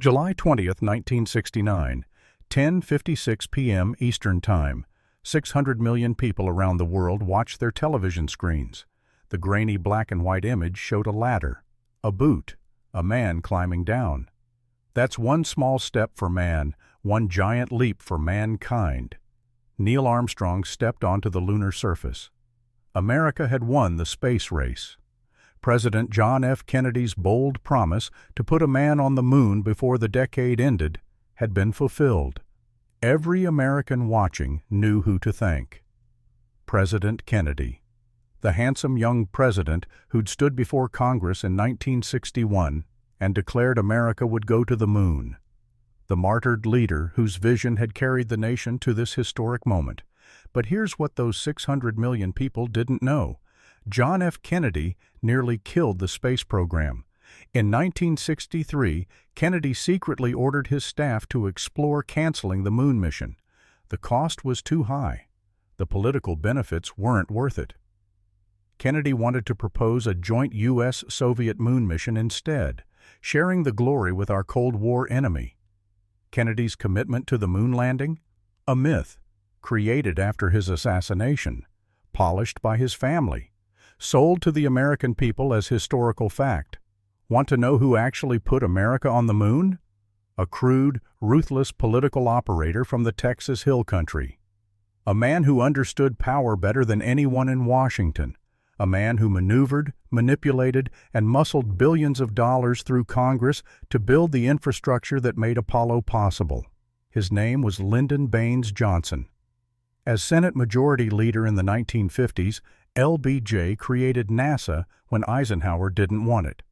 July 20, 1969, 10:56 p.m. Eastern Time. 600 million people around the world watched their television screens. The grainy black and white image showed a ladder, a boot, a man climbing down. That's one small step for man, one giant leap for mankind. Neil Armstrong stepped onto the lunar surface. America had won the space race. President John F. Kennedy's bold promise to put a man on the moon before the decade ended had been fulfilled. Every American watching knew who to thank. President Kennedy, the handsome young president who'd stood before Congress in 1961 and declared America would go to the moon. The martyred leader whose vision had carried the nation to this historic moment. But here's what those 600 million people didn't know. John F. Kennedy nearly killed the space program. In 1963, Kennedy secretly ordered his staff to explore canceling the moon mission. The cost was too high. The political benefits weren't worth it. Kennedy wanted to propose a joint U.S. Soviet moon mission instead, sharing the glory with our Cold War enemy. Kennedy's commitment to the moon landing? A myth, created after his assassination, polished by his family, sold to the American people as historical fact. Want to know who actually put America on the moon? A crude, ruthless political operator from the Texas Hill Country. A man who understood power better than anyone in Washington. A man who maneuvered, manipulated, and muscled billions of dollars through Congress to build the infrastructure that made Apollo possible. His name was Lyndon Baines Johnson. As Senate Majority Leader in the 1950s, LBJ created NASA when Eisenhower didn't want it.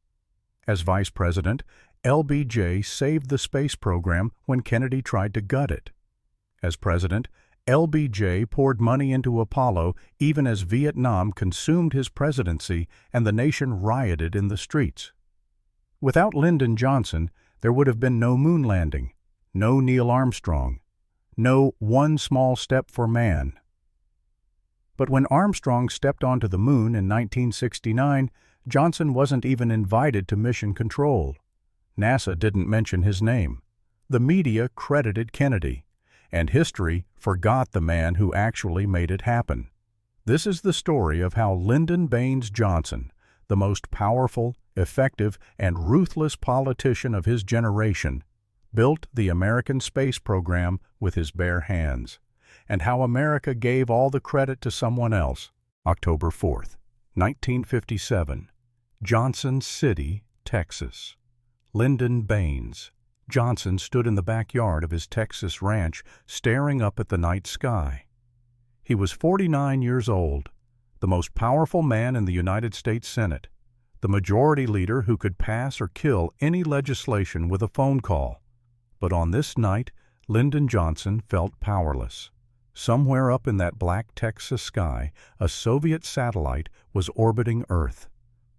As Vice President, LBJ saved the space program when Kennedy tried to gut it. As President, LBJ poured money into Apollo even as Vietnam consumed his presidency and the nation rioted in the streets. Without Lyndon Johnson, there would have been no moon landing, no Neil Armstrong, no one small step for man. But when Armstrong stepped onto the moon in 1969, Johnson wasn't even invited to mission control. NASA didn't mention his name. The media credited Kennedy, and history forgot the man who actually made it happen. This is the story of how Lyndon Baines Johnson, the most powerful, effective, and ruthless politician of his generation, built the American space program with his bare hands, and how America gave all the credit to someone else. October 4th, 1957, Johnson City, Texas. Lyndon Baines Johnson stood in the backyard of his Texas ranch, staring up at the night sky. He was 49 years old, the most powerful man in the United States Senate, the majority leader who could pass or kill any legislation with a phone call. But on this night, Lyndon Johnson felt powerless. Somewhere up in that black Texas sky, a Soviet satellite was orbiting Earth.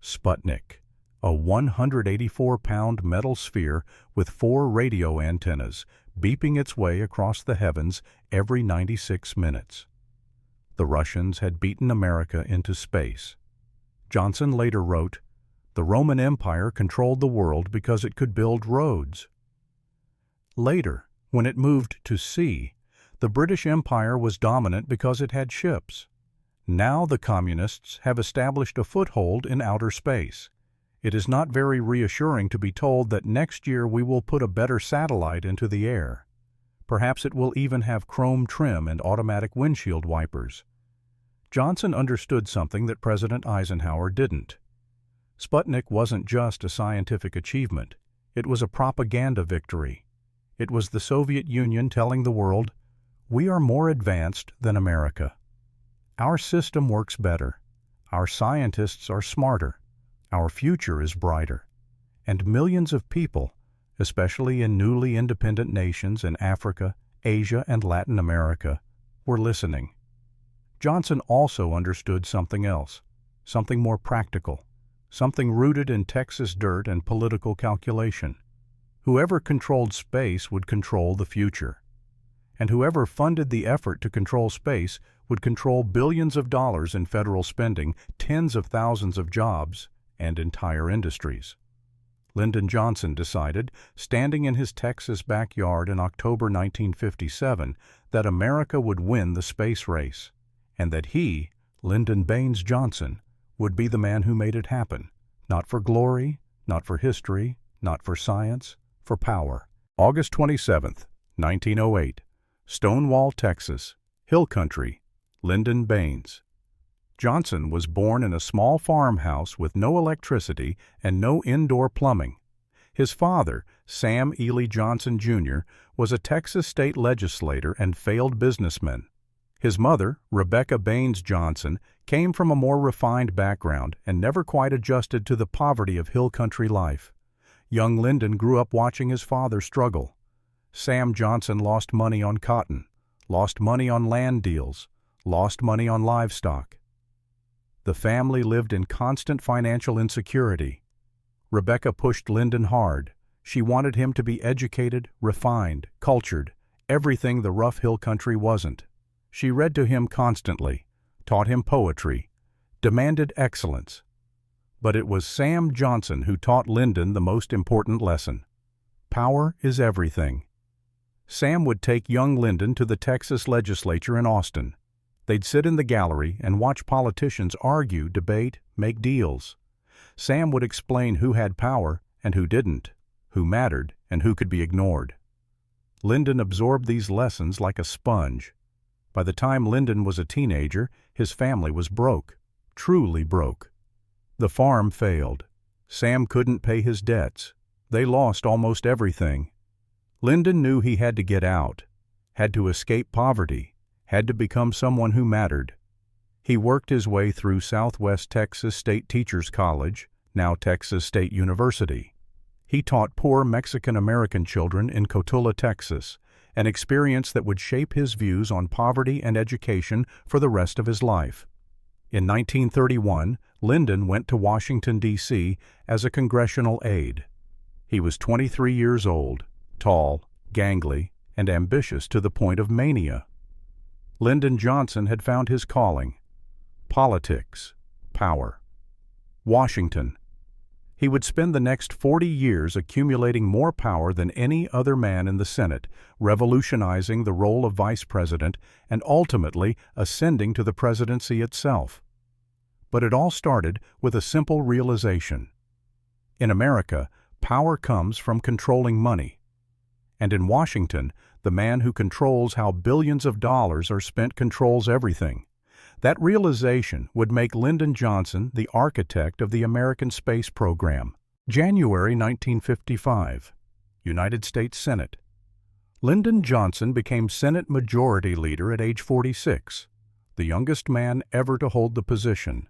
Sputnik, a 184-pound metal sphere with 4 radio antennas, beeping its way across the heavens every 96 minutes. The Russians had beaten America into space. Johnson later wrote, "The Roman Empire controlled the world because it could build roads." Later, when it moved to sea, the British Empire was dominant because it had ships. Now the communists have established a foothold in outer space. It is not very reassuring to be told that next year we will put a better satellite into the air. Perhaps it will even have chrome trim and automatic windshield wipers. Johnson understood something that President Eisenhower didn't. Sputnik wasn't just a scientific achievement. It was a propaganda victory. It was the Soviet Union telling the world, "We are more advanced than America. Our system works better. Our scientists are smarter. Our future is brighter." And millions of people, especially in newly independent nations in Africa, Asia, and Latin America, were listening. Johnson also understood something else, something more practical, something rooted in Texas dirt and political calculation. Whoever controlled space would control the future. And whoever funded the effort to control space would control billions of dollars in federal spending, tens of thousands of jobs, and entire industries. Lyndon Johnson decided, standing in his Texas backyard in October 1957, that America would win the space race, and that he, Lyndon Baines Johnson, would be the man who made it happen, not for glory, not for history, not for science, for power. August 27, 1908, Stonewall, Texas, Hill Country, Lyndon Baines. Johnson was born in a small farmhouse with no electricity and no indoor plumbing. His father, Sam Ely Johnson, Jr., was a Texas state legislator and failed businessman. His mother, Rebecca Baines Johnson, came from a more refined background and never quite adjusted to the poverty of hill country life. Young Lyndon grew up watching his father struggle. Sam Johnson lost money on cotton, lost money on land deals, lost money on livestock. The family lived in constant financial insecurity. Rebecca pushed Lyndon hard. She wanted him to be educated, refined, cultured, everything the rough hill country wasn't. She read to him constantly, taught him poetry, demanded excellence. But it was Sam Johnson who taught Lyndon the most important lesson. Power is everything. Sam would take young Lyndon to the Texas legislature in Austin. They'd sit in the gallery and watch politicians argue, debate, make deals. Sam would explain who had power and who didn't, who mattered and who could be ignored. Lyndon absorbed these lessons like a sponge. By the time Lyndon was a teenager, his family was broke, truly broke. The farm failed. Sam couldn't pay his debts. They lost almost everything. Lyndon knew he had to get out, had to escape poverty, had to become someone who mattered. He worked his way through Southwest Texas State Teachers College, now Texas State University. He taught poor Mexican-American children in Cotulla, Texas, an experience that would shape his views on poverty and education for the rest of his life. In 1931, Lyndon went to Washington, D.C. as a congressional aide. He was 23 years old, tall, gangly, and ambitious to the point of mania. Lyndon Johnson had found his calling. Politics, power. Washington. He would spend the next 40 years accumulating more power than any other man in the Senate, revolutionizing the role of vice president and ultimately ascending to the presidency itself. But it all started with a simple realization. In America, power comes from controlling money. And in Washington, the man who controls how billions of dollars are spent controls everything. That realization would make Lyndon Johnson the architect of the American space program. January 1955, United States Senate. Lyndon Johnson became Senate Majority Leader at age 46, the youngest man ever to hold the position.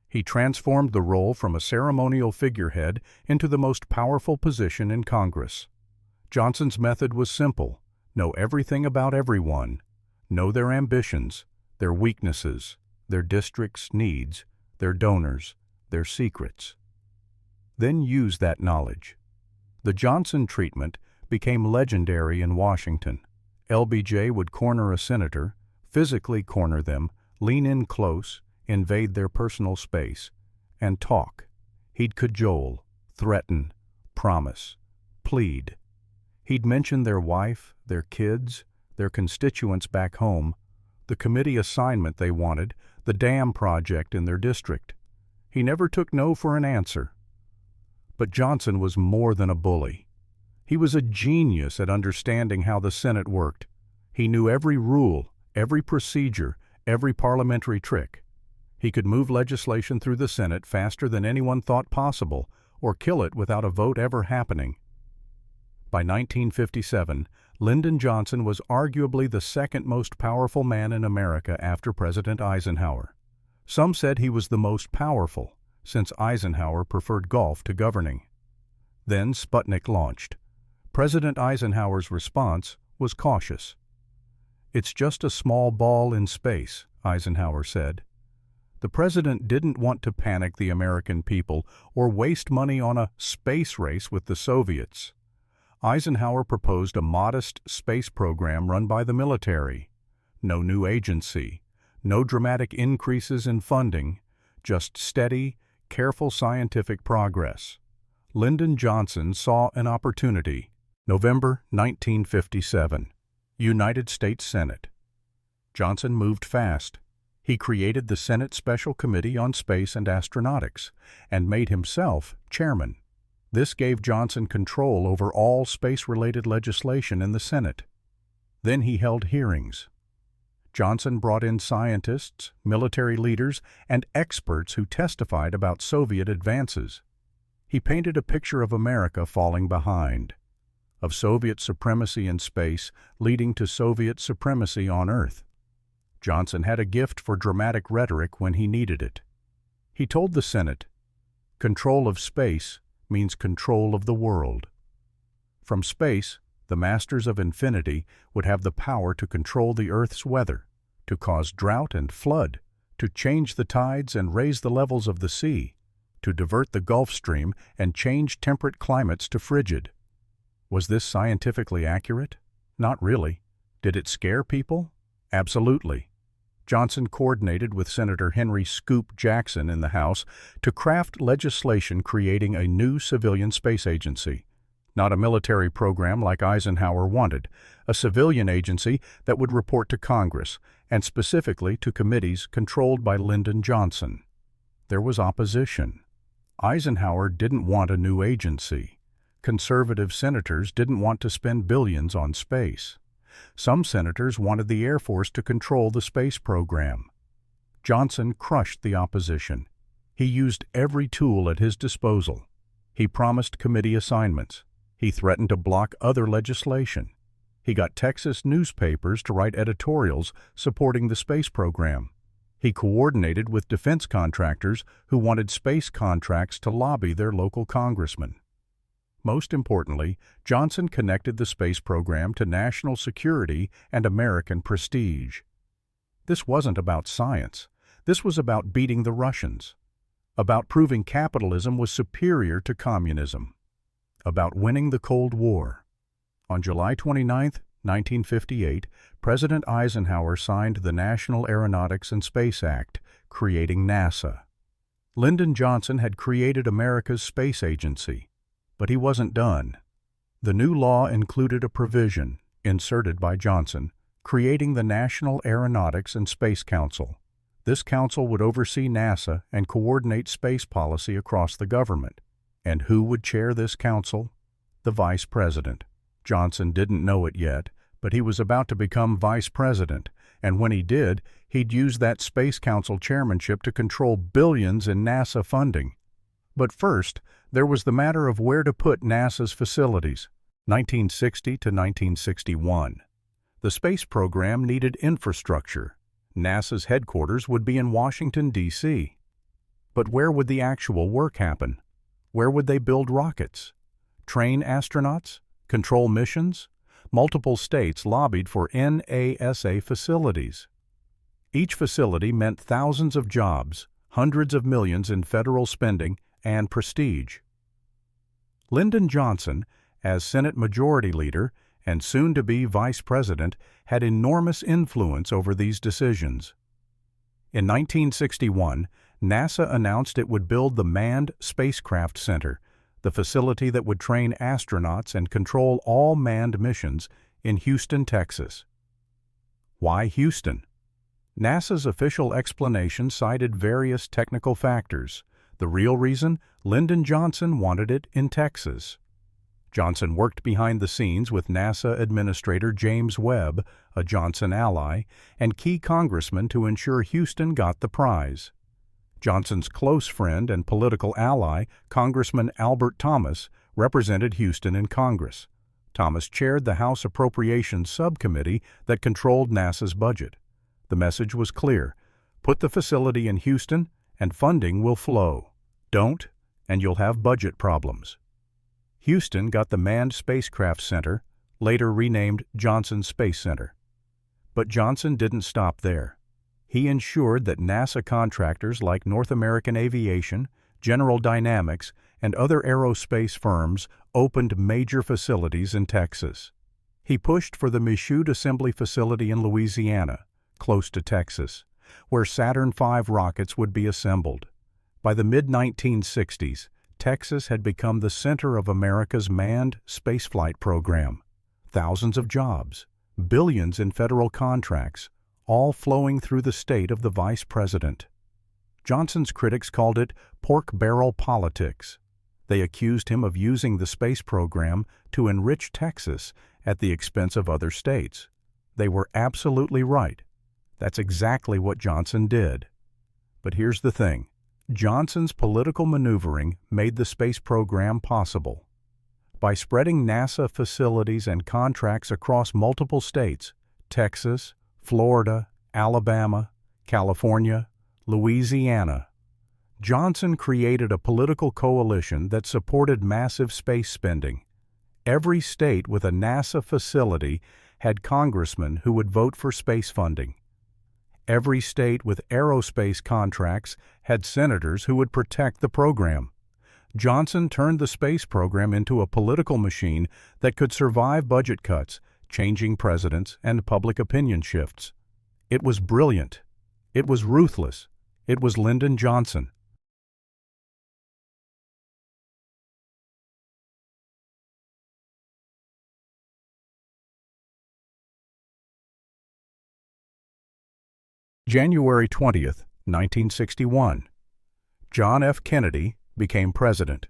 He transformed the role from a ceremonial figurehead into the most powerful position in Congress. Johnson's method was simple: know everything about everyone, know their ambitions, their weaknesses, their district's needs, their donors, their secrets. Then use that knowledge. The Johnson treatment became legendary in Washington. LBJ would corner a senator, physically corner them, lean in close, invade their personal space, and talk. He'd cajole, threaten, promise, plead. He'd mention their wife, their kids, their constituents back home, the committee assignment they wanted, the dam project in their district. He never took no for an answer. But Johnson was more than a bully. He was a genius at understanding how the Senate worked. He knew every rule, every procedure, every parliamentary trick. He could move legislation through the Senate faster than anyone thought possible, or kill it without a vote ever happening. By 1957, Lyndon Johnson was arguably the second most powerful man in America after President Eisenhower. Some said he was the most powerful, since Eisenhower preferred golf to governing. Then Sputnik launched. President Eisenhower's response was cautious. "It's just a small ball in space," Eisenhower said. The president didn't want to panic the American people or waste money on a space race with the Soviets. Eisenhower proposed a modest space program run by the military. No new agency, no dramatic increases in funding, just steady, careful scientific progress. Lyndon Johnson saw an opportunity. November 1957. United States Senate. Johnson moved fast. He created the Senate Special Committee on Space and Astronautics and made himself chairman. This gave Johnson control over all space-related legislation in the Senate. Then he held hearings. Johnson brought in scientists, military leaders, and experts who testified about Soviet advances. He painted a picture of America falling behind, of Soviet supremacy in space leading to Soviet supremacy on Earth. Johnson had a gift for dramatic rhetoric when he needed it. He told the Senate, "Control of space means control of the world." From space, the masters of infinity would have the power to control the Earth's weather, to cause drought and flood, to change the tides and raise the levels of the sea, to divert the Gulf Stream and change temperate climates to frigid. Was this scientifically accurate? Not really. Did it scare people? Absolutely. Johnson coordinated with Senator Henry Scoop Jackson in the House to craft legislation creating a new civilian space agency. Not a military program like Eisenhower wanted, a civilian agency that would report to Congress, and specifically to committees controlled by Lyndon Johnson. There was opposition. Eisenhower didn't want a new agency. Conservative senators didn't want to spend billions on space. Some senators wanted the Air Force to control the space program. Johnson crushed the opposition. He used every tool at his disposal. He promised committee assignments. He threatened to block other legislation. He got Texas newspapers to write editorials supporting the space program. He coordinated with defense contractors who wanted space contracts to lobby their local congressmen. Most importantly, Johnson connected the space program to national security and American prestige. This wasn't about science. This was about beating the Russians, about proving capitalism was superior to communism, about winning the Cold War. On July 29, 1958, President Eisenhower signed the National Aeronautics and Space Act, creating NASA. Lyndon Johnson had created America's space agency, but he wasn't done. The new law included a provision, inserted by Johnson, creating the National Aeronautics and Space Council. This council would oversee NASA and coordinate space policy across the government. And who would chair this council? The Vice President. Johnson didn't know it yet, but he was about to become Vice President, and when he did, he'd use that Space Council chairmanship to control billions in NASA funding. But first, there was the matter of where to put NASA's facilities. 1960 to 1961. The space program needed infrastructure. NASA's headquarters would be in Washington, D.C. But where would the actual work happen? Where would they build rockets? Train astronauts? Control missions? Multiple states lobbied for NASA facilities. Each facility meant thousands of jobs, hundreds of millions in federal spending, and prestige. Lyndon Johnson, as Senate Majority Leader and soon-to-be Vice President, had enormous influence over these decisions. In 1961, NASA announced it would build the Manned Spacecraft Center, the facility that would train astronauts and control all manned missions, in Houston, Texas. Why Houston? NASA's official explanation cited various technical factors. The real reason? Lyndon Johnson wanted it in Texas. Johnson worked behind the scenes with NASA Administrator James Webb, a Johnson ally, and key congressmen to ensure Houston got the prize. Johnson's close friend and political ally, Congressman Albert Thomas, represented Houston in Congress. Thomas chaired the House Appropriations Subcommittee that controlled NASA's budget. The message was clear: put the facility in Houston, and funding will flow. Don't, and you'll have budget problems. Houston got the Manned Spacecraft Center, later renamed Johnson Space Center. But Johnson didn't stop there. He ensured that NASA contractors like North American Aviation, General Dynamics, and other aerospace firms opened major facilities in Texas. He pushed for the Michoud Assembly Facility in Louisiana, close to Texas, where Saturn V rockets would be assembled. By the mid-1960s, Texas had become the center of America's manned spaceflight program. Thousands of jobs, billions in federal contracts, all flowing through the state of the vice president. Johnson's critics called it pork barrel politics. They accused him of using the space program to enrich Texas at the expense of other states. They were absolutely right. That's exactly what Johnson did. But here's the thing. Johnson's political maneuvering made the space program possible. By spreading NASA facilities and contracts across multiple states, Texas, Florida, Alabama, California, Louisiana, Johnson created a political coalition that supported massive space spending. Every state with a NASA facility had congressmen who would vote for space funding. Every state with aerospace contracts had senators who would protect the program. Johnson turned the space program into a political machine that could survive budget cuts, changing presidents, and public opinion shifts. It was brilliant. It was ruthless. It was Lyndon Johnson. January 20th, 1961. John F. Kennedy became president.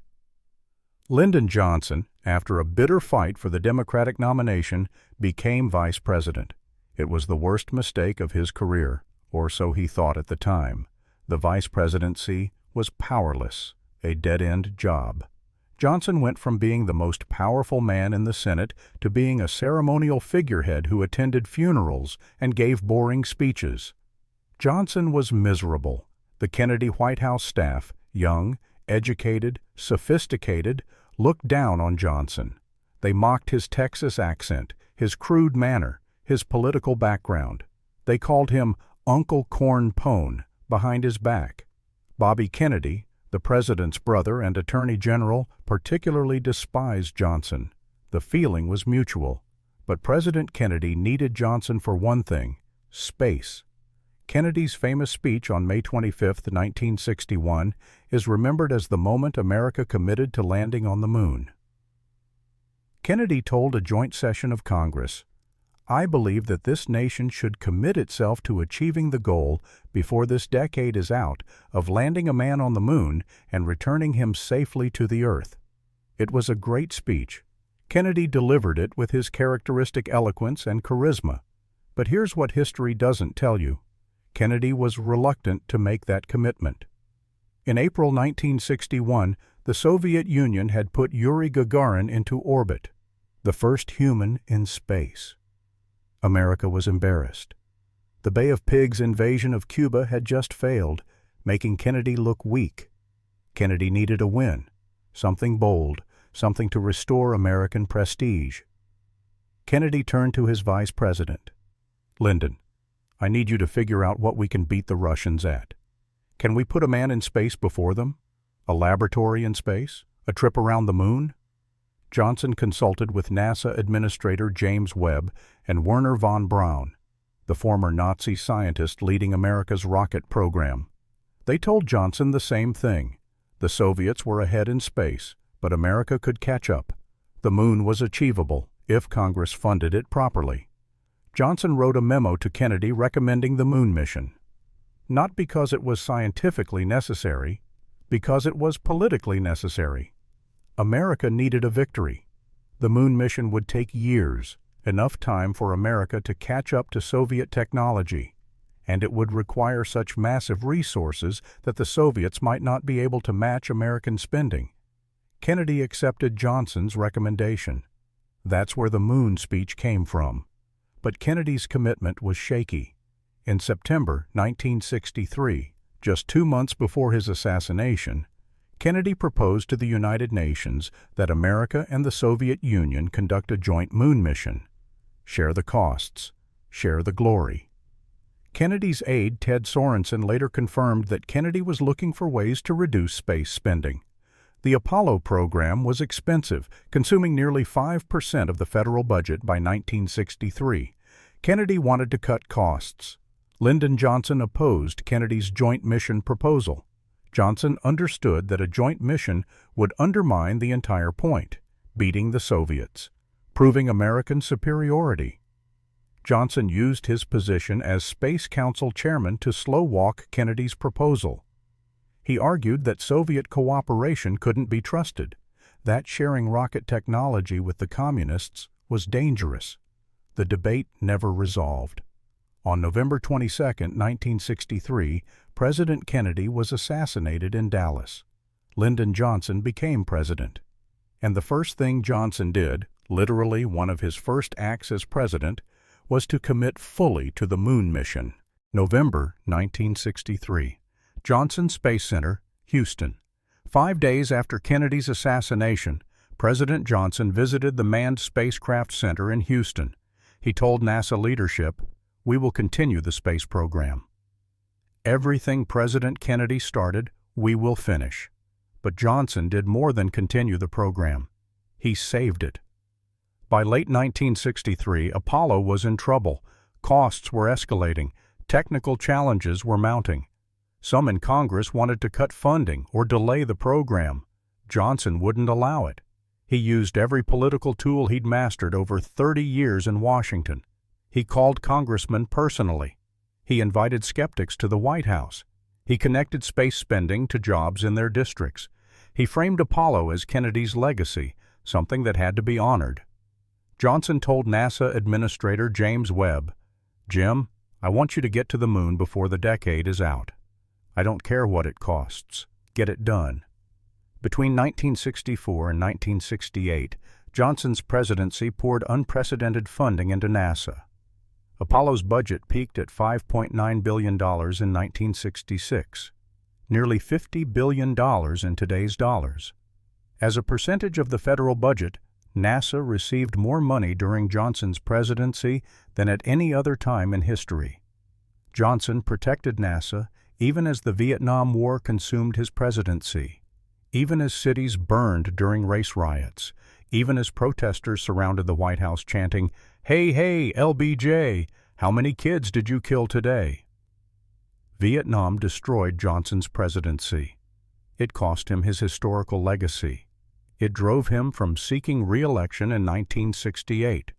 Lyndon Johnson, after a bitter fight for the Democratic nomination, became vice president. It was the worst mistake of his career, or so he thought at the time. The vice presidency was powerless, a dead-end job. Johnson went from being the most powerful man in the Senate to being a ceremonial figurehead who attended funerals and gave boring speeches. Johnson was miserable. The Kennedy White House staff, young, educated, sophisticated, looked down on Johnson. They mocked his Texas accent, his crude manner, his political background. They called him Uncle Corn Pone behind his back. Bobby Kennedy, the president's brother and attorney general, particularly despised Johnson. The feeling was mutual. But President Kennedy needed Johnson for one thing: space. Kennedy's famous speech on May 25, 1961, is remembered as the moment America committed to landing on the moon. Kennedy told a joint session of Congress, "I believe that this nation should commit itself to achieving the goal, before this decade is out, of landing a man on the moon and returning him safely to the earth." It was a great speech. Kennedy delivered it with his characteristic eloquence and charisma. But here's what history doesn't tell you. Kennedy was reluctant to make that commitment. In April 1961, the Soviet Union had put Yuri Gagarin into orbit, the first human in space. America was embarrassed. The Bay of Pigs invasion of Cuba had just failed, making Kennedy look weak. Kennedy needed a win, something bold, something to restore American prestige. Kennedy turned to his vice president. "Lyndon, I need you to figure out what we can beat the Russians at. Can we put a man in space before them? A laboratory in space? A trip around the moon?" Johnson consulted with NASA Administrator James Webb and Wernher von Braun, the former Nazi scientist leading America's rocket program. They told Johnson the same thing. The Soviets were ahead in space, but America could catch up. The moon was achievable if Congress funded it properly. Johnson wrote a memo to Kennedy recommending the moon mission. Not because it was scientifically necessary, because it was politically necessary. America needed a victory. The moon mission would take years, enough time for America to catch up to Soviet technology, and it would require such massive resources that the Soviets might not be able to match American spending. Kennedy accepted Johnson's recommendation. That's where the moon speech came from. But Kennedy's commitment was shaky. In September 1963, just 2 months before his assassination, Kennedy proposed to the United Nations that America and the Soviet Union conduct a joint moon mission. Share the costs, share the glory. Kennedy's aide Ted Sorensen later confirmed that Kennedy was looking for ways to reduce space spending. The Apollo program was expensive, consuming nearly 5% of the federal budget by 1963. Kennedy wanted to cut costs. Lyndon Johnson opposed Kennedy's joint mission proposal. Johnson understood that a joint mission would undermine the entire point, beating the Soviets, proving American superiority. Johnson used his position as Space Council chairman to slow-walk Kennedy's proposal. He argued that Soviet cooperation couldn't be trusted, that sharing rocket technology with the Communists was dangerous. The debate never resolved. On November 22, 1963, President Kennedy was assassinated in Dallas. Lyndon Johnson became president. And the first thing Johnson did, literally one of his first acts as president, was to commit fully to the moon mission. November 1963. Johnson Space Center, Houston. 5 days after Kennedy's assassination, President Johnson visited the Manned Spacecraft Center in Houston. He told NASA leadership, "We will continue the space program. Everything President Kennedy started, we will finish." But Johnson did more than continue the program. He saved it. By late 1963, Apollo was in trouble. Costs were escalating. Technical challenges were mounting. Some in Congress wanted to cut funding or delay the program. Johnson wouldn't allow it. He used every political tool he'd mastered over 30 years in Washington. He called congressmen personally. He invited skeptics to the White House. He connected space spending to jobs in their districts. He framed Apollo as Kennedy's legacy, something that had to be honored. Johnson told NASA Administrator James Webb, "Jim, I want you to get to the moon before the decade is out. I don't care what it costs. Get it done." Between 1964 and 1968, Johnson's presidency poured unprecedented funding into NASA. Apollo's budget peaked at $5.9 billion in 1966, nearly $50 billion in today's dollars. As a percentage of the federal budget, NASA received more money during Johnson's presidency than at any other time in history. Johnson protected NASA even as the Vietnam War consumed his presidency, even as cities burned during race riots, even as protesters surrounded the White House chanting, "Hey, hey, LBJ, how many kids did you kill today?" Vietnam destroyed Johnson's presidency. It cost him his historical legacy. It drove him from seeking re-election in 1968.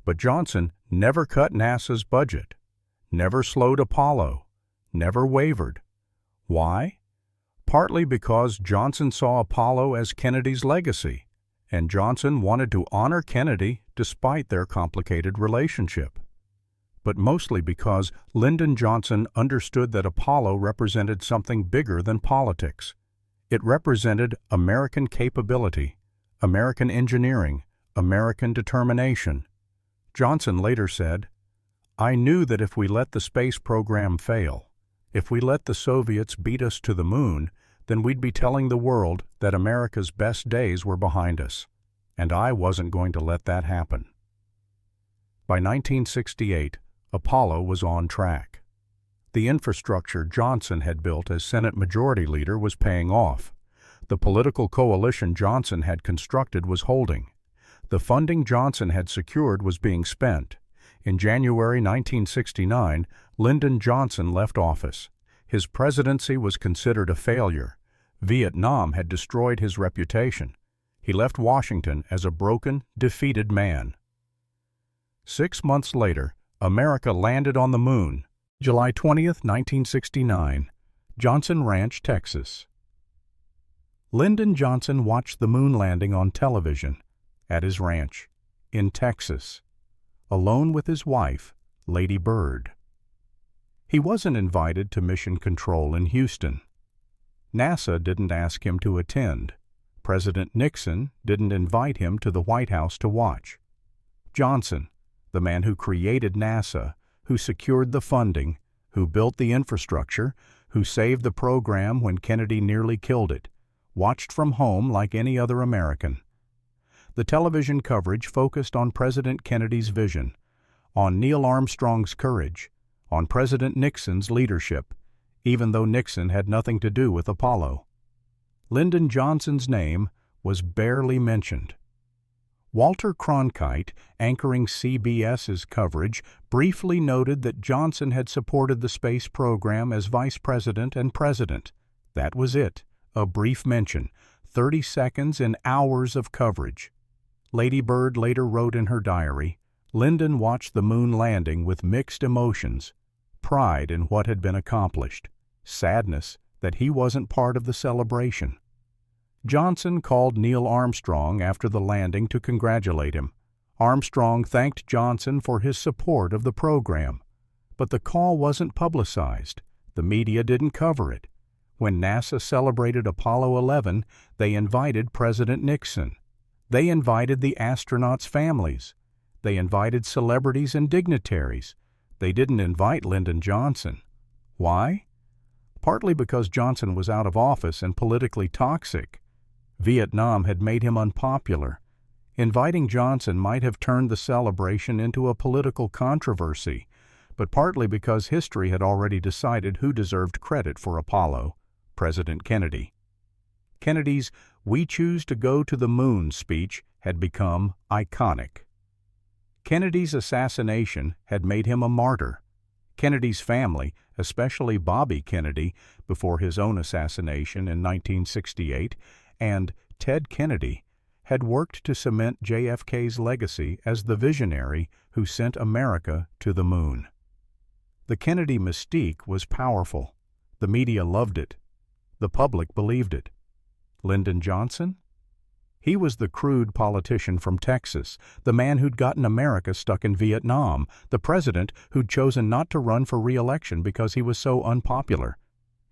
But Johnson never cut NASA's budget, never slowed Apollo, never wavered. Why? Partly because Johnson saw Apollo as Kennedy's legacy, and Johnson wanted to honor Kennedy despite their complicated relationship. But mostly because Lyndon Johnson understood that Apollo represented something bigger than politics. It represented American capability, American engineering, American determination. Johnson later said, "I knew that if we let the space program fail, if we let the Soviets beat us to the moon, then we'd be telling the world that America's best days were behind us, and I wasn't going to let that happen." By 1968, Apollo was on track. The infrastructure Johnson had built as Senate Majority Leader was paying off. The political coalition Johnson had constructed was holding. The funding Johnson had secured was being spent. In January 1969, Lyndon Johnson left office. His presidency was considered a failure. Vietnam had destroyed his reputation. He left Washington as a broken, defeated man. 6 months later, America landed on the moon. July 20, 1969, Johnson Ranch, Texas. Lyndon Johnson watched the moon landing on television at his ranch in Texas, alone with his wife, Lady Bird. He wasn't invited to Mission Control in Houston. NASA didn't ask him to attend. President Nixon didn't invite him to the White House to watch. Johnson, the man who created NASA, who secured the funding, who built the infrastructure, who saved the program when Kennedy nearly killed it, watched from home like any other American. The television coverage focused on President Kennedy's vision, on Neil Armstrong's courage, on President Nixon's leadership, even though Nixon had nothing to do with Apollo. Lyndon Johnson's name was barely mentioned. Walter Cronkite, anchoring CBS's coverage, briefly noted that Johnson had supported the space program as vice president and president. That was it, a brief mention, 30 seconds in hours of coverage. Lady Bird later wrote in her diary, Lyndon watched the moon landing with mixed emotions, pride in what had been accomplished, sadness that he wasn't part of the celebration. Johnson called Neil Armstrong after the landing to congratulate him. Armstrong thanked Johnson for his support of the program. But the call wasn't publicized. The media didn't cover it. When NASA celebrated Apollo 11, they invited President Nixon. They invited the astronauts' families. They invited celebrities and dignitaries. They didn't invite Lyndon Johnson. Why? Partly because Johnson was out of office and politically toxic. Vietnam had made him unpopular. Inviting Johnson might have turned the celebration into a political controversy, but partly because history had already decided who deserved credit for Apollo: President Kennedy. Kennedy's "We choose to go to the moon" speech had become iconic. Kennedy's assassination had made him a martyr. Kennedy's family, especially Bobby Kennedy before his own assassination in 1968, and Ted Kennedy, had worked to cement JFK's legacy as the visionary who sent America to the moon. The Kennedy mystique was powerful. The media loved it. The public believed it. Lyndon Johnson? He was the crude politician from Texas, the man who'd gotten America stuck in Vietnam, the president who'd chosen not to run for re-election because he was so unpopular.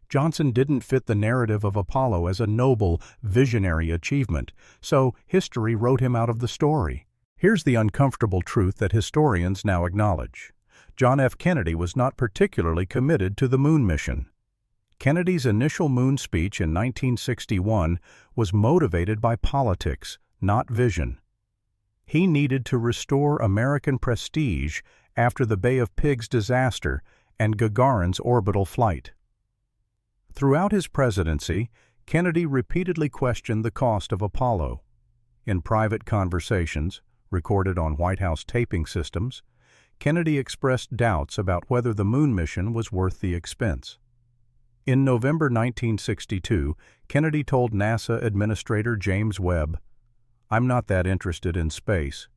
Johnson didn't fit the narrative of Apollo as a noble, visionary achievement, so history wrote him out of the story. Here's the uncomfortable truth that historians now acknowledge. John F. Kennedy was not particularly committed to the moon mission. Kennedy's initial moon speech in 1961 was motivated by politics, not vision. He needed to restore American prestige after the Bay of Pigs disaster and Gagarin's orbital flight. Throughout his presidency, Kennedy repeatedly questioned the cost of Apollo. In private conversations, recorded on White House taping systems, Kennedy expressed doubts about whether the moon mission was worth the expense. In November 1962, Kennedy told NASA Administrator James Webb, "I'm not that interested in space.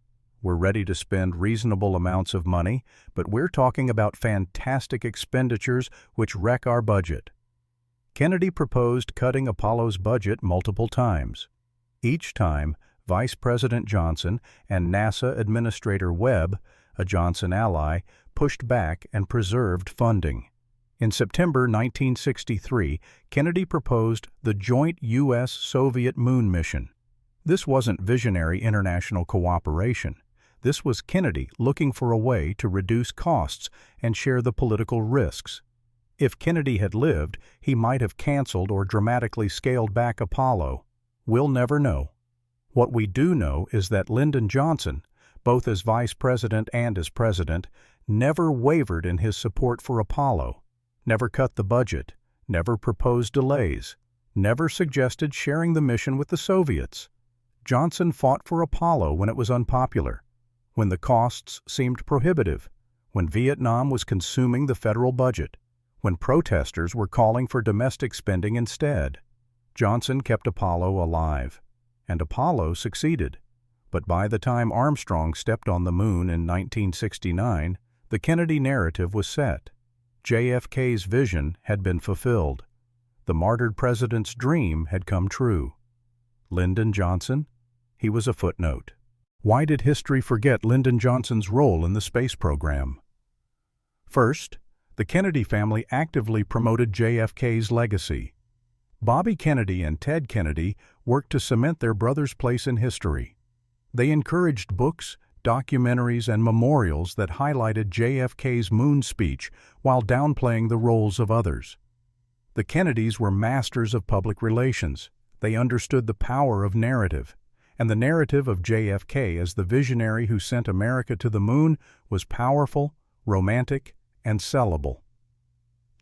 We're ready to spend reasonable amounts of money, but we're talking about fantastic expenditures which wreck our budget." Kennedy proposed cutting Apollo's budget multiple times. Each time, Vice President Johnson and NASA Administrator Webb, a Johnson ally, pushed back and preserved funding. In September 1963, Kennedy proposed the joint U.S. Soviet moon mission. This wasn't visionary international cooperation. This was Kennedy looking for a way to reduce costs and share the political risks. If Kennedy had lived, he might have canceled or dramatically scaled back Apollo. We'll never know. What we do know is that Lyndon Johnson, both as vice president and as president, never wavered in his support for Apollo, never cut the budget, never proposed delays, never suggested sharing the mission with the Soviets. Johnson fought for Apollo when it was unpopular, when the costs seemed prohibitive, when Vietnam was consuming the federal budget, when protesters were calling for domestic spending instead. Johnson kept Apollo alive, and Apollo succeeded. But by the time Armstrong stepped on the moon in 1969, the Kennedy narrative was set. JFK's vision had been fulfilled. The martyred president's dream had come true. Lyndon Johnson? He was a footnote. Why did history forget Lyndon Johnson's role in the space program? First, the Kennedy family actively promoted JFK's legacy. Bobby Kennedy and Ted Kennedy worked to cement their brother's place in history. They encouraged books, documentaries, and memorials that highlighted JFK's moon speech while downplaying the roles of others. The Kennedys were masters of public relations. They understood the power of narrative, and the narrative of JFK as the visionary who sent America to the moon was powerful, romantic, and sellable.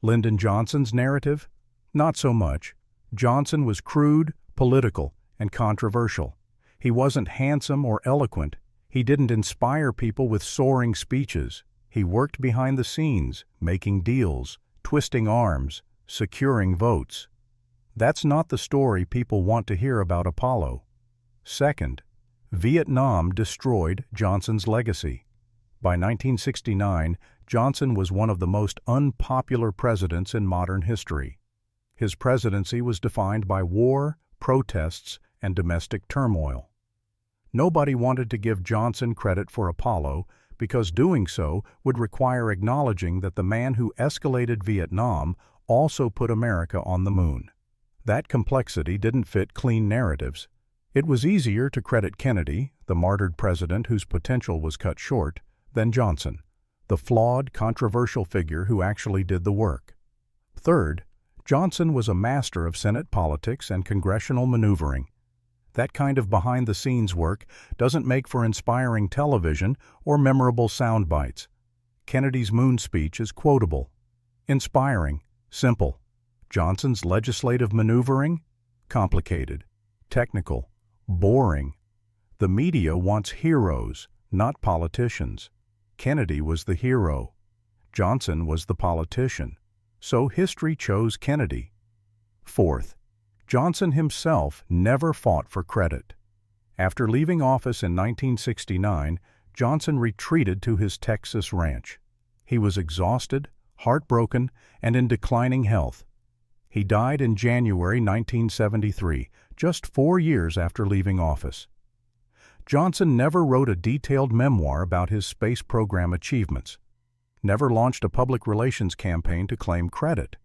Lyndon Johnson's narrative? Not so much. Johnson was crude, political, and controversial. He wasn't handsome or eloquent. He didn't inspire people with soaring speeches. He worked behind the scenes, making deals, twisting arms, securing votes. That's not the story people want to hear about Apollo. Second, Vietnam destroyed Johnson's legacy. By 1969, Johnson was one of the most unpopular presidents in modern history. His presidency was defined by war, protests, and domestic turmoil. Nobody wanted to give Johnson credit for Apollo because doing so would require acknowledging that the man who escalated Vietnam also put America on the moon. That complexity didn't fit clean narratives. It was easier to credit Kennedy, the martyred president whose potential was cut short, than Johnson, the flawed, controversial figure who actually did the work. Third, Johnson was a master of Senate politics and congressional maneuvering. That kind of behind-the-scenes work doesn't make for inspiring television or memorable sound bites. Kennedy's moon speech is quotable, inspiring, simple. Johnson's legislative maneuvering? Complicated, technical, boring. The media wants heroes, not politicians. Kennedy was the hero. Johnson was the politician. So history chose Kennedy. Fourth, Johnson himself never fought for credit. After leaving office in 1969, Johnson retreated to his Texas ranch. He was exhausted, heartbroken, and in declining health. He died in January 1973, just 4 years after leaving office. Johnson never wrote a detailed memoir about his space program achievements, never launched a public relations campaign to claim credit,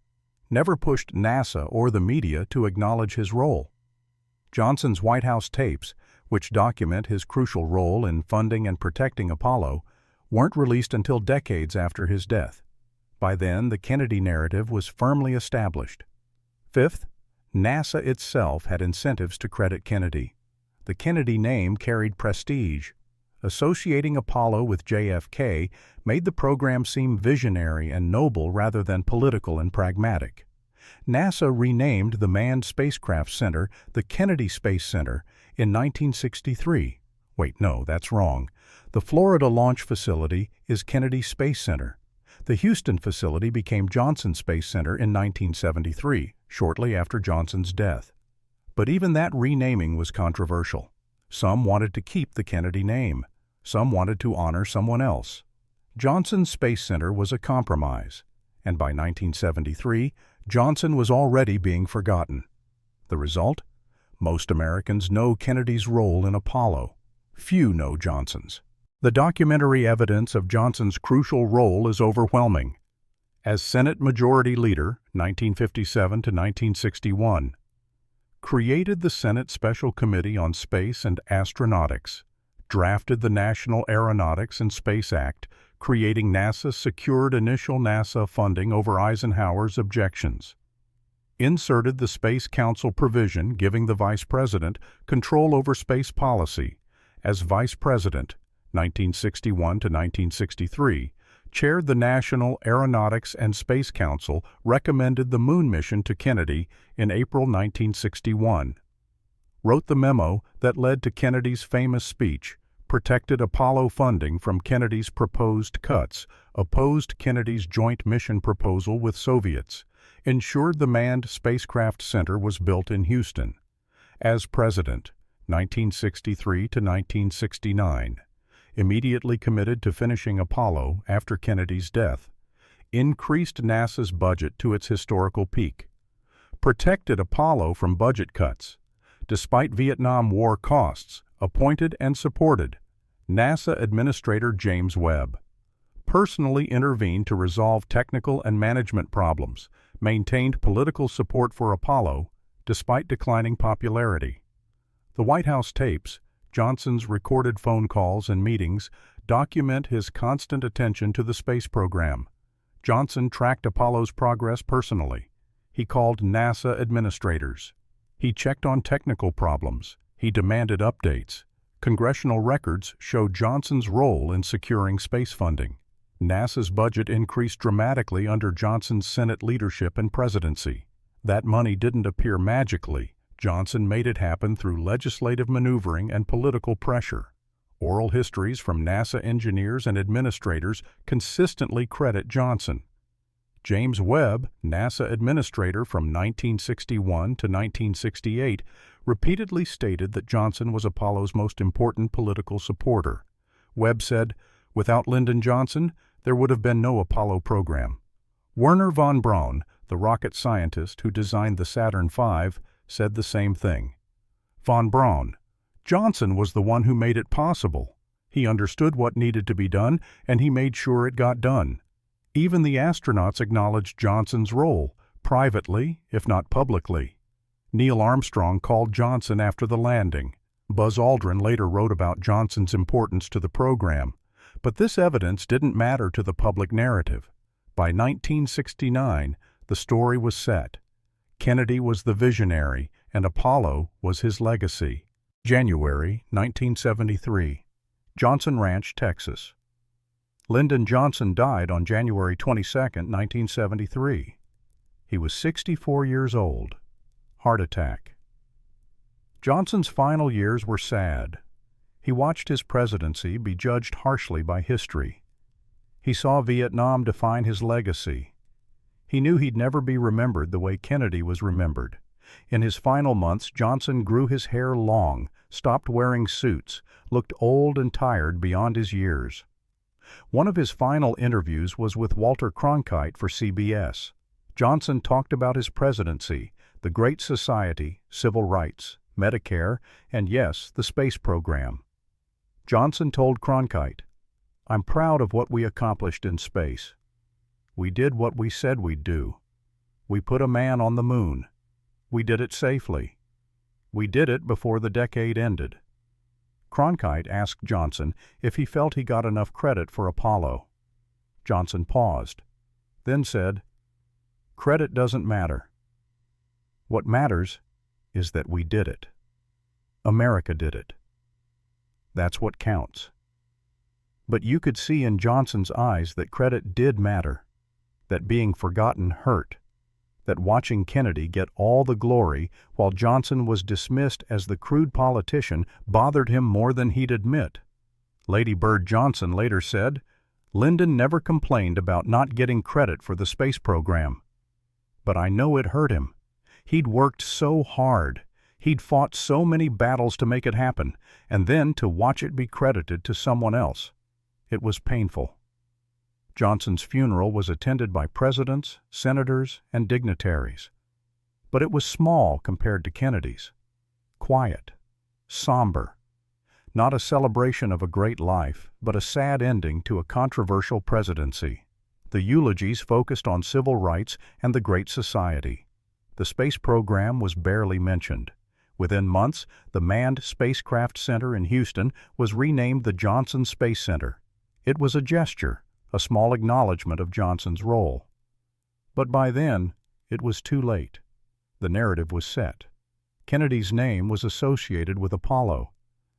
never pushed NASA or the media to acknowledge his role. Johnson's White House tapes, which document his crucial role in funding and protecting Apollo, weren't released until decades after his death. By then, the Kennedy narrative was firmly established. Fifth, NASA itself had incentives to credit Kennedy. The Kennedy name carried prestige. Associating Apollo with JFK made the program seem visionary and noble rather than political and pragmatic. NASA renamed the Manned Spacecraft Center the Kennedy Space Center in 1963. Wait, no, that's wrong. The Florida Launch Facility is Kennedy Space Center. The Houston facility became Johnson Space Center in 1973, shortly after Johnson's death. But even that renaming was controversial. Some wanted to keep the Kennedy name. Some wanted to honor someone else. Johnson Space Center was a compromise, and by 1973, Johnson was already being forgotten. The result? Most Americans know Kennedy's role in Apollo. Few know Johnson's. The documentary evidence of Johnson's crucial role is overwhelming. As Senate Majority Leader, 1957 to 1961, created the Senate Special Committee on Space and Astronautics, drafted the National Aeronautics and Space Act, creating NASA, secured initial NASA funding over Eisenhower's objections, inserted the Space Council provision giving the Vice President control over space policy. As Vice President, 1961 to 1963, chaired the National Aeronautics and Space Council, recommended the moon mission to Kennedy in April 1961, wrote the memo that led to Kennedy's famous speech, protected Apollo funding from Kennedy's proposed cuts, opposed Kennedy's joint mission proposal with Soviets, ensured the Manned Spacecraft Center was built in Houston. As President, 1963 to 1969, immediately committed to finishing Apollo after Kennedy's death, increased NASA's budget to its historical peak, protected Apollo from budget cuts, despite Vietnam War costs, appointed and supported NASA Administrator James Webb, personally intervened to resolve technical and management problems, maintained political support for Apollo despite declining popularity. The White House tapes, Johnson's recorded phone calls and meetings, document his constant attention to the space program. Johnson tracked Apollo's progress personally. He called NASA administrators. He checked on technical problems. He demanded updates. Congressional records show Johnson's role in securing space funding. NASA's budget increased dramatically under Johnson's Senate leadership and presidency. That money didn't appear magically. Johnson made it happen through legislative maneuvering and political pressure. Oral histories from NASA engineers and administrators consistently credit Johnson. James Webb, NASA administrator from 1961 to 1968, repeatedly stated that Johnson was Apollo's most important political supporter. Webb said, "Without Lyndon Johnson, there would have been no Apollo program." Wernher von Braun, the rocket scientist who designed the Saturn V, said the same thing. Von Braun: "Johnson was the one who made it possible. He understood what needed to be done, and he made sure it got done." Even the astronauts acknowledged Johnson's role, privately, if not publicly. Neil Armstrong called Johnson after the landing. Buzz Aldrin later wrote about Johnson's importance to the program. But this evidence didn't matter to the public narrative. By 1969, the story was set. Kennedy was the visionary, and Apollo was his legacy. January 1973. Johnson Ranch, Texas. Lyndon Johnson died on January 22, 1973. He was 64 years old. Heart attack. Johnson's final years were sad. He watched his presidency be judged harshly by history. He saw Vietnam define his legacy. He knew he'd never be remembered the way Kennedy was remembered. In his final months, Johnson grew his hair long, stopped wearing suits, looked old and tired beyond his years. One of his final interviews was with Walter Cronkite for CBS. Johnson talked about his presidency, the Great Society, civil rights, Medicare, and yes, the space program. Johnson told Cronkite, "I'm proud of what we accomplished in space. We did what we said we'd do. We put a man on the moon. We did it safely. We did it before the decade ended." Cronkite asked Johnson if he felt he got enough credit for Apollo. Johnson paused, then said, "Credit doesn't matter. What matters is that we did it. America did it. That's what counts." But you could see in Johnson's eyes that credit did matter, that being forgotten hurt, that watching Kennedy get all the glory while Johnson was dismissed as the crude politician bothered him more than he'd admit. Lady Bird Johnson later said, "Lyndon never complained about not getting credit for the space program. But I know it hurt him. He'd worked so hard. He'd fought so many battles to make it happen, and then to watch it be credited to someone else. It was painful." Johnson's funeral was attended by presidents, senators, and dignitaries. But it was small compared to Kennedy's. Quiet, somber. Not a celebration of a great life, but a sad ending to a controversial presidency. The eulogies focused on civil rights and the Great Society. The space program was barely mentioned. Within months, the Manned Spacecraft Center in Houston was renamed the Johnson Space Center. It was a gesture, a small acknowledgement of Johnson's role. But by then, it was too late. The narrative was set. Kennedy's name was associated with Apollo.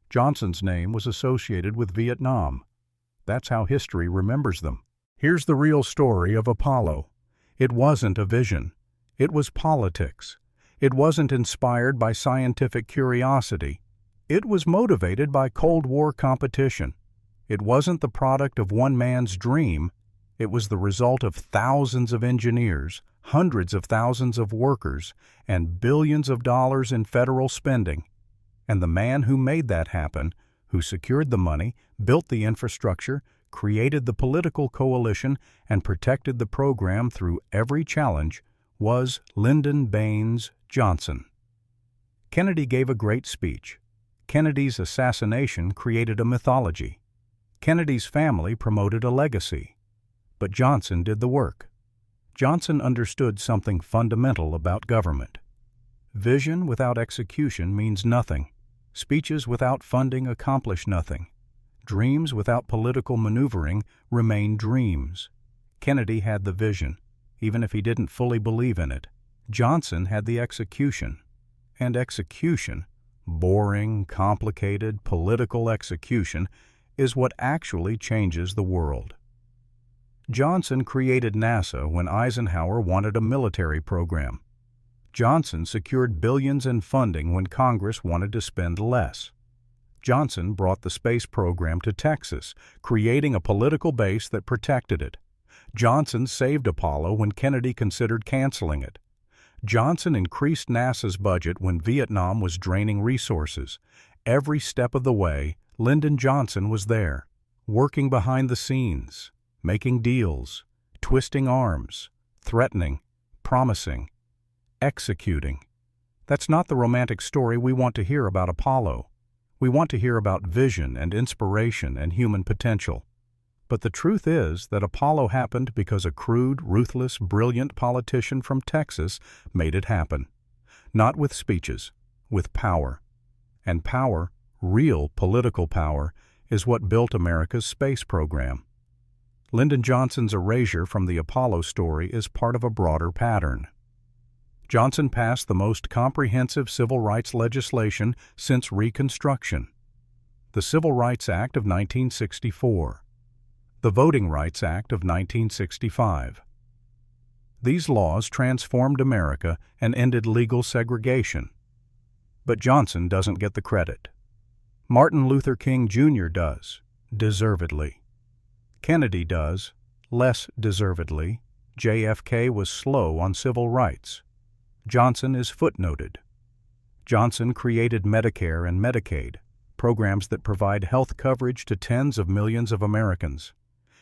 Johnson's name was associated with Vietnam. That's how history remembers them. Here's the real story of Apollo. It wasn't a vision. It was politics. It wasn't inspired by scientific curiosity. It was motivated by Cold War competition. It wasn't the product of one man's dream. It was the result of thousands of engineers, hundreds of thousands of workers, and billions of dollars in federal spending. And the man who made that happen, who secured the money, built the infrastructure, created the political coalition, and protected the program through every challenge, was Lyndon Baines Johnson. Kennedy gave a great speech. Kennedy's assassination created a mythology. Kennedy's family promoted a legacy. But Johnson did the work. Johnson understood something fundamental about government. Vision without execution means nothing. Speeches without funding accomplish nothing. Dreams without political maneuvering remain dreams. Kennedy had the vision, even if he didn't fully believe in it. Johnson had the execution. And execution, boring, complicated, political execution, is what actually changes the world. Johnson created NASA when Eisenhower wanted a military program. Johnson secured billions in funding when Congress wanted to spend less. Johnson brought the space program to Texas, creating a political base that protected it. Johnson saved Apollo when Kennedy considered canceling it. Johnson increased NASA's budget when Vietnam was draining resources. Every step of the way, Lyndon Johnson was there, working behind the scenes, making deals, twisting arms, threatening, promising, executing. That's not the romantic story we want to hear about Apollo. We want to hear about vision and inspiration and human potential. But the truth is that Apollo happened because a crude, ruthless, brilliant politician from Texas made it happen. Not with speeches, with power. And power, real political power, is what built America's space program. Lyndon Johnson's erasure from the Apollo story is part of a broader pattern. Johnson passed the most comprehensive civil rights legislation since Reconstruction. The Civil Rights Act of 1964. The Voting Rights Act of 1965. These laws transformed America and ended legal segregation. But Johnson doesn't get the credit. Martin Luther King Jr. does, deservedly. Kennedy does, less deservedly. JFK was slow on civil rights. Johnson is footnoted. Johnson created Medicare and Medicaid, programs that provide health coverage to tens of millions of Americans.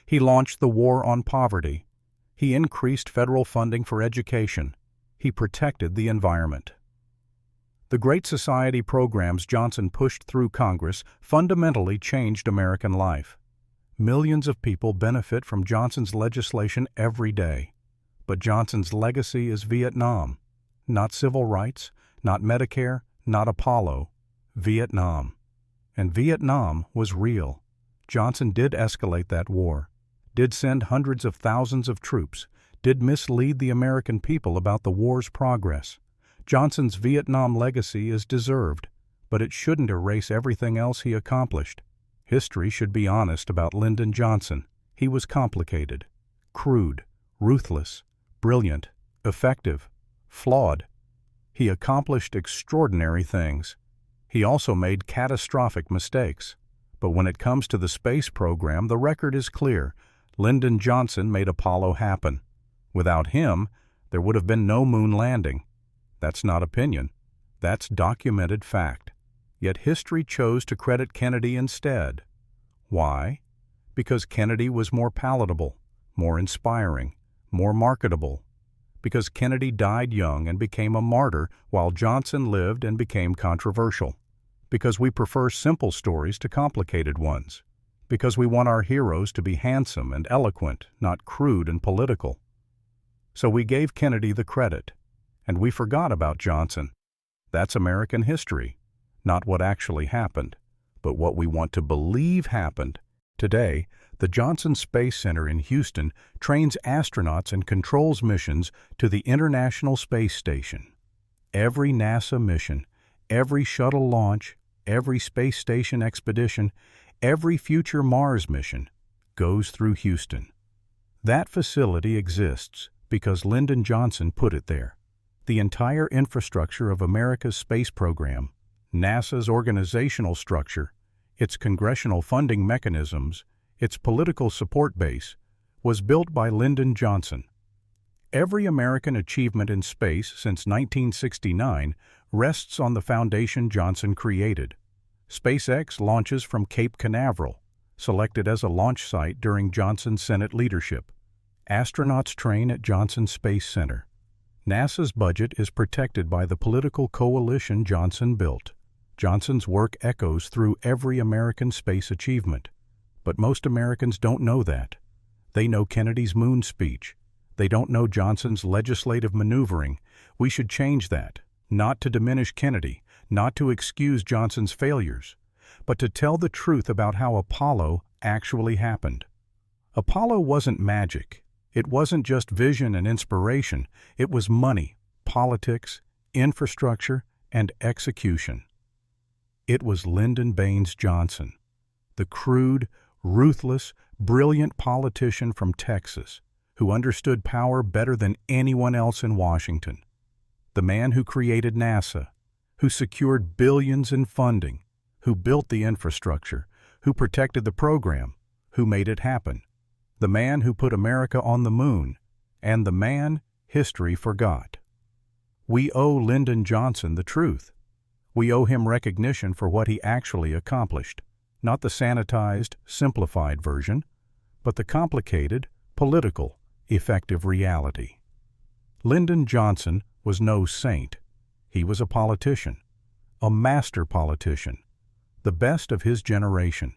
He launched the war on poverty. He increased federal funding for education. He protected the environment. The Great Society programs Johnson pushed through Congress fundamentally changed American life. Millions of people benefit from Johnson's legislation every day. But Johnson's legacy is Vietnam. Not civil rights, not Medicare, not Apollo. Vietnam. And Vietnam was real. Johnson did escalate that war, did send hundreds of thousands of troops, did mislead the American people about the war's progress. Johnson's Vietnam legacy is deserved, but it shouldn't erase everything else he accomplished. History should be honest about Lyndon Johnson. He was complicated, crude, ruthless, brilliant, effective, flawed. He accomplished extraordinary things. He also made catastrophic mistakes. But when it comes to the space program, the record is clear. Lyndon Johnson made Apollo happen. Without him, there would have been no moon landing. That's not opinion. That's documented fact. Yet history chose to credit Kennedy instead. Why? Because Kennedy was more palatable, more inspiring, more marketable. Because Kennedy died young and became a martyr while Johnson lived and became controversial. Because we prefer simple stories to complicated ones. Because we want our heroes to be handsome and eloquent, not crude and political. So we gave Kennedy the credit, and we forgot about Johnson. That's American history, not what actually happened, but what we want to believe happened. Today, the Johnson Space Center in Houston trains astronauts and controls missions to the International Space Station. Every NASA mission, every shuttle launch, every space station expedition, every future Mars mission goes through Houston. That facility exists because Lyndon Johnson put it there. The entire infrastructure of America's space program, NASA's organizational structure, its congressional funding mechanisms, its political support base, was built by Lyndon Johnson. Every American achievement in space since 1969 rests on the foundation Johnson created. SpaceX launches from Cape Canaveral, selected as a launch site during Johnson's Senate leadership. Astronauts train at Johnson Space Center. NASA's budget is protected by the political coalition Johnson built. Johnson's work echoes through every American space achievement. But most Americans don't know that. They know Kennedy's moon speech. They don't know Johnson's legislative maneuvering. We should change that, not to diminish Kennedy, not to excuse Johnson's failures, but to tell the truth about how Apollo actually happened. Apollo wasn't magic. It wasn't just vision and inspiration. It was money, politics, infrastructure, and execution. It was Lyndon Baines Johnson, the crude, ruthless, brilliant politician from Texas who understood power better than anyone else in Washington. The man who created NASA, who secured billions in funding, who built the infrastructure, who protected the program, who made it happen. the man who put America on the moon, and the man history forgot. We owe Lyndon Johnson the truth. We owe him recognition for what he actually accomplished, not the sanitized, simplified version, but the complicated, political, effective reality. Lyndon Johnson was no saint. He was a politician, a master politician, the best of his generation,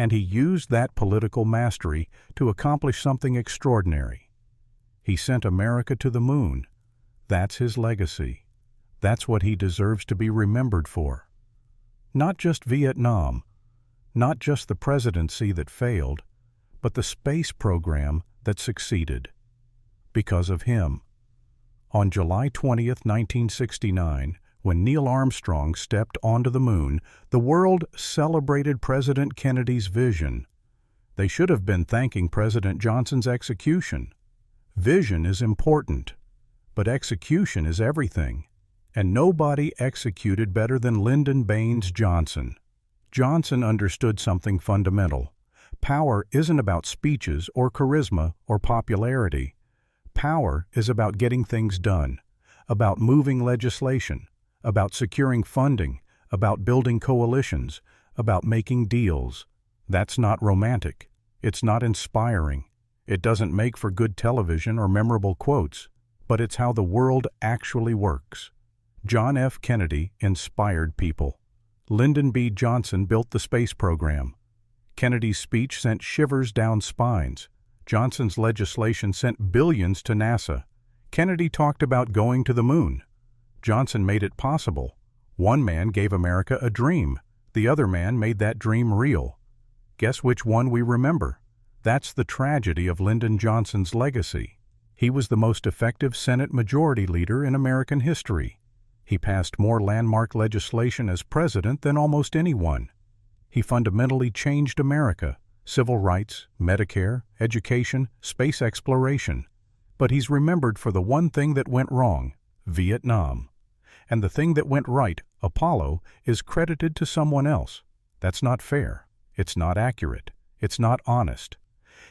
and he used that political mastery to accomplish something extraordinary. He sent America to the moon. That's his legacy. That's what he deserves to be remembered for. Not just Vietnam, not just the presidency that failed, but the space program that succeeded. Because of him. On July 20th, 1969, when Neil Armstrong stepped onto the moon, the world celebrated President Kennedy's vision. They should have been thanking President Johnson's execution. Vision is important, but execution is everything. And nobody executed better than Lyndon Baines Johnson. Johnson understood something fundamental. Power isn't about speeches or charisma or popularity. Power is about getting things done, about moving legislation, about securing funding, about building coalitions, about making deals. That's not romantic. It's not inspiring. It doesn't make for good television or memorable quotes, but it's how the world actually works. John F. Kennedy inspired people. Lyndon B. Johnson built the space program. Kennedy's speech sent shivers down spines. Johnson's legislation sent billions to NASA. Kennedy talked about going to the moon. Johnson made it possible. One man gave America a dream. The other man made that dream real. Guess which one we remember? That's the tragedy of Lyndon Johnson's legacy. He was the most effective Senate Majority Leader in American history. He passed more landmark legislation as president than almost anyone. He fundamentally changed America: civil rights, Medicare, education, space exploration. But he's remembered for the one thing that went wrong, Vietnam. And the thing that went right, Apollo, is credited to someone else. That's not fair. It's not accurate. It's not honest.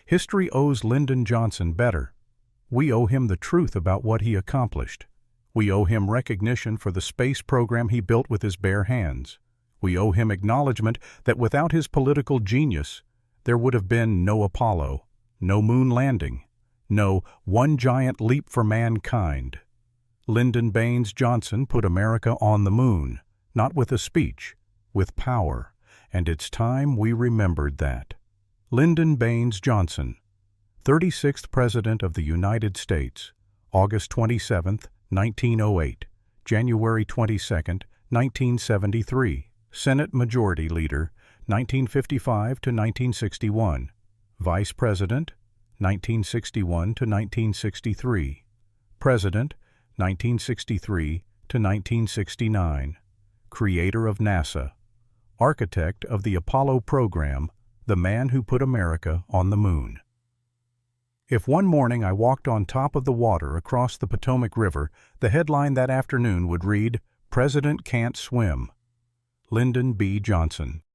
History owes Lyndon Johnson better. We owe him the truth about what he accomplished. We owe him recognition for the space program he built with his bare hands. We owe him acknowledgement that without his political genius, there would have been no Apollo, no moon landing, no one giant leap for mankind. Lyndon Baines Johnson put America on the moon, not with a speech, with power, and it's time we remembered that. Lyndon Baines Johnson, 36th President of the United States, August 27, 1908, January 22, 1973, Senate Majority Leader, 1955 to 1961, Vice President, 1961 to 1963, President, 1963 to 1969, Creator of NASA, Architect of the Apollo program, the man who put America on the moon. If one morning I walked on top of the water across the Potomac River, the headline that afternoon would read, "President Can't Swim." Lyndon B. Johnson.